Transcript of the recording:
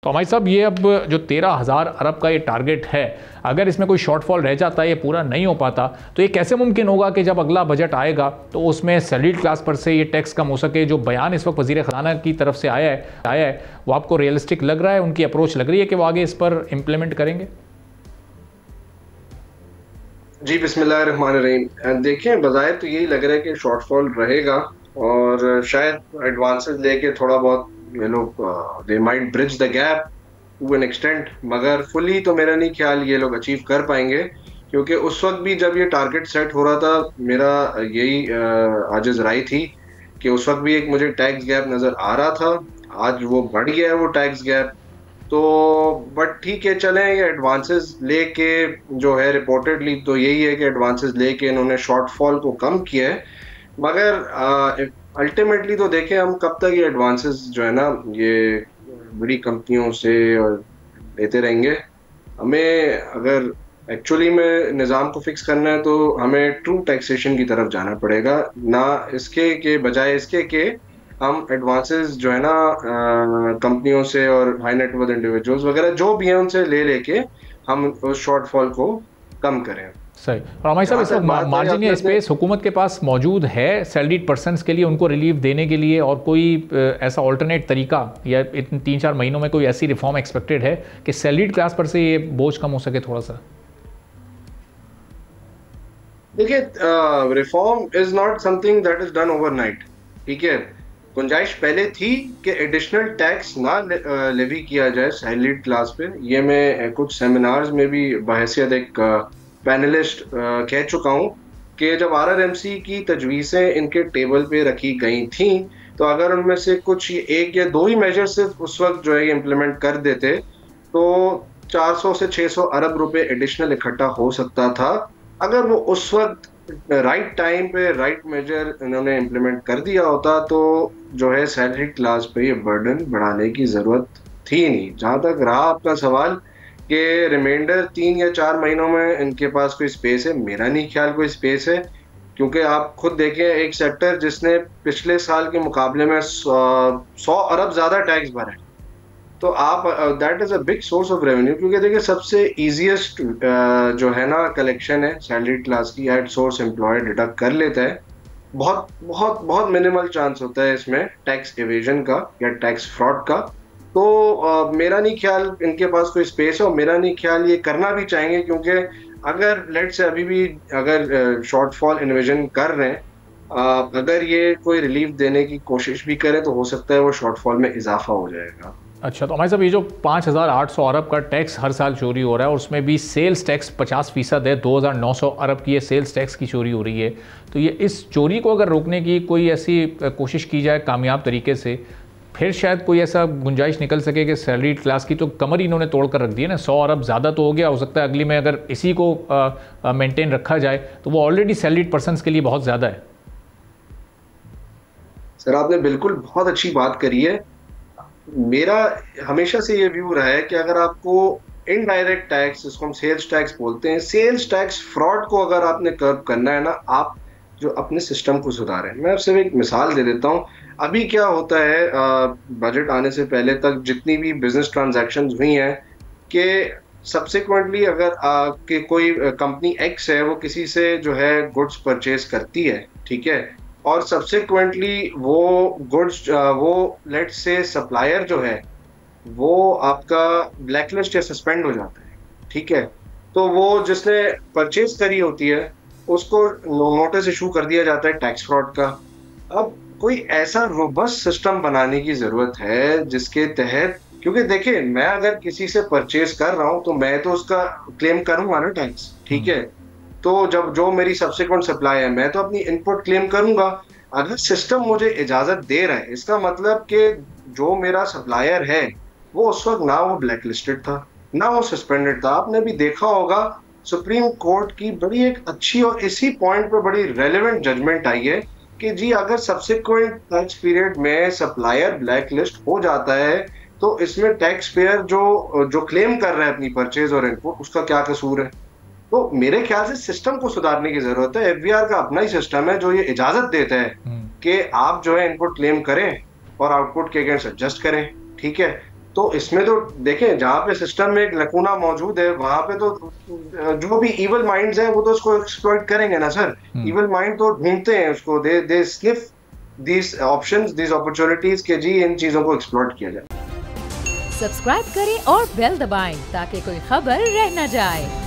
तो हमारे साहब ये अब जो 13,000 अरब का ये टारगेट है, अगर इसमें कोई शॉर्टफॉल रह जाता है, ये पूरा नहीं हो पाता, तो ये कैसे मुमकिन होगा कि जब अगला बजट आएगा तो उसमें सैलरीड क्लास पर से ये टैक्स कम हो सके? जो बयान इस वक्त वज़ीर ख़ज़ाना की तरफ से आया है वो आपको रियलिस्टिक लग रहा है? उनकी अप्रोच लग रही है कि वो आगे इस पर इम्प्लीमेंट करेंगे? जी बिस्मिल्लाहिर्रहमानिर्रहीम। देखिए, बज़ाहिर तो यही लग रहा है कि शॉर्टफॉल रहेगा और शायद एडवांसेस लेके थोड़ा बहुत ये लोग they might bridge the gap to an extent, मगर फुली तो मेरा नहीं ख्याल ये लोग अचीव कर पाएंगे, क्योंकि उस वक्त भी जब ये टारगेट सेट हो रहा था, मेरा यही आजिज़ राय थी कि उस वक्त भी एक मुझे टैक्स गैप नज़र आ रहा था। आज वो बढ़ गया है वो टैक्स गैप। तो बट ठीक है, चलें, ये एडवांसेस लेके जो है रिपोर्टेडली तो यही है कि एडवांसेस लेके इन्होंने शॉर्टफॉल को कम किया है, मगर अल्टीमेटली तो देखें हम कब तक ये एडवांसेस जो है ना ये बड़ी कंपनियों से और लेते रहेंगे। हमें अगर एक्चुअली में निज़ाम को फिक्स करना है तो हमें ट्रू टैक्सेशन की तरफ जाना पड़ेगा, ना इसके के बजाय इसके कि हम एडवांसेस जो है ना कंपनियों से और हाई नेटवर्थ इंडिविजुअल्स वगैरह जो भी हैं उनसे ले लेके हम उस शॉर्टफॉल को कम करें। सही। और हमारे साहब, इसका मार्जिन या स्पेस हुकूमत के पास मौजूद है सैलरीड पर्सनस के लिए, उनको रिलीफ देने के लिए? और कोई ऐसा ऑल्टरनेट तरीका या इन 3-4 महीनों में कोई ऐसी रिफॉर्म एक्सपेक्टेड है कि सैलरीड क्लास पर से ये बोझ कम हो सके थोड़ा सा? देखिए, reform is not something that is done overnight. ठीक है, गुंजाइश पहले थी कि एडिशनल टैक्स ना लेवी किया जाए सैलरीड क्लास पे। ये मैं कुछ सेमिनार्स में भी बहैसियत एक पैनलिस्ट कह चुका हूँ कि जब RRMC की तजवीज़ें इनके टेबल पे रखी गई थी, तो अगर उनमें से कुछ एक या दो ही मेजर सिर्फ उस वक्त जो है इम्प्लीमेंट कर देते तो 400 से 600 अरब रुपए एडिशनल इकट्ठा हो सकता था, अगर वो उस वक्त राइट टाइम पे राइट मेजर इन्होंने इम्प्लीमेंट कर दिया होता। तो जो है सैलरी क्लास पे ये बर्डन बढ़ाने की ज़रूरत थी नहीं। जहाँ तक रहा आपका सवाल कि रिमाइंडर 3 या 4 महीनों में इनके पास कोई स्पेस है, मेरा नहीं ख्याल कोई स्पेस है, क्योंकि आप खुद देखें एक सेक्टर जिसने पिछले साल के मुकाबले में 100 अरब ज़्यादा टैक्स भरा है, तो आप that is a big source of revenue. क्योंकि देखिए सबसे ईजीएस्ट जो है ना कलेक्शन है सैलरी क्लास की, एट सोर्स एम्प्लॉय डिडक्ट कर लेता है। बहुत बहुत बहुत मिनिमल चांस होता है इसमें टैक्स एवेजन का या टैक्स फ्रॉड का। तो मेरा नहीं ख्याल इनके पास कोई स्पेस है, और मेरा नहीं ख्याल ये करना भी चाहेंगे, क्योंकि अगर लेट से अभी भी अगर शॉर्टफॉल इन्विजन कर रहे हैं, अगर ये कोई रिलीफ देने की कोशिश भी करें तो हो सकता है वो शॉर्टफॉल में इजाफा हो जाएगा। अच्छा, तो हमारे साहब ये जो 5,800 अरब का टैक्स हर साल चोरी हो रहा है और उसमें भी सेल्स टैक्स 50% है, 2,900 अरब की ये सेल्स टैक्स की चोरी हो रही है, तो ये इस चोरी को अगर रोकने की कोई ऐसी कोशिश की जाए कामयाब तरीके से, फिर शायद कोई ऐसा गुंजाइश निकल सके कि सैलरी क्लास की तो कमर इन्होंने तोड़ कर रख दी है ना। 100 अरब ज़्यादा तो हो गया, हो सकता है अगली में अगर इसी को मेंटेन रखा जाए तो वो ऑलरेडी सैलरीड पर्सनस के लिए बहुत ज़्यादा है। सर, आपने बिल्कुल बहुत अच्छी बात करी है। मेरा हमेशा से ये व्यू रहा है कि अगर आपको इनडायरेक्ट टैक्स, जिसको हम सेल्स टैक्स बोलते हैं, सेल्स टैक्स फ्रॉड को अगर आपने कर्व करना है ना, आप जो अपने सिस्टम को सुधारें। मैं आपसे एक मिसाल दे देता हूँ। अभी क्या होता है, बजट आने से पहले तक जितनी भी बिजनेस ट्रांजैक्शंस हुई हैं कि सब्सिक्वेंटली अगर कि कोई कंपनी एक्स है वो किसी से जो है गुड्स परचेज करती है, ठीक है, और सब्सिक्वेंटली वो गुड्स वो लेट से सप्लायर जो है वो आपका ब्लैकलिस्ट या सस्पेंड हो जाता है, ठीक है, तो वो जिसने परचेज करी होती है उसको नोटिस इशू कर दिया जाता है टैक्स फ्रॉड का। अब कोई ऐसा रोबस्ट सिस्टम बनाने की जरूरत है जिसके तहत, क्योंकि देखिए मैं अगर किसी से परचेज कर रहा हूं तो मैं तो उसका क्लेम करूंगा ना टैक्स, ठीक है, तो जब जो मेरी सब्सिक्वेंट सप्लाई है मैं तो अपनी इनपुट क्लेम करूंगा। अगर सिस्टम मुझे इजाजत दे रहा है, इसका मतलब कि जो मेरा सप्लायर है वो उस वक्त ना वो ब्लैक लिस्टेड था ना वो सस्पेंडेड था। आपने भी देखा होगा सुप्रीम कोर्ट की बड़ी एक अच्छी और इसी पॉइंट पर बड़ी रेलेवेंट जजमेंट आई है कि जी अगर सब्सिक्वेंट टैक्स पीरियड में सप्लायर ब्लैक लिस्ट हो जाता है तो इसमें टैक्स पेयर जो क्लेम कर रहा है अपनी परचेज और इनपुट, उसका क्या कसूर है। तो मेरे ख्याल से सिस्टम को सुधारने की जरूरत है। FBR का अपना ही सिस्टम है जो ये इजाजत देता है कि आप जो है इनपुट क्लेम करें और आउटपुट के अगेंस्ट एडजस्ट करें, ठीक है। तो इसमें तो देखें, जहाँ पे सिस्टम में एक लकूना मौजूद है वहां पे तो जो भी इवल माइंड्स हैं वो तो उसको एक्सप्लॉइट करेंगे ना सर। इवल माइंड तो ढूंढते हैं उसको, दे sniff these options, these opportunities के जी इन चीजों को एक्सप्लॉइट किया जाए। सब्सक्राइब करें और बेल दबाएं ताकि कोई खबर रह न जाए।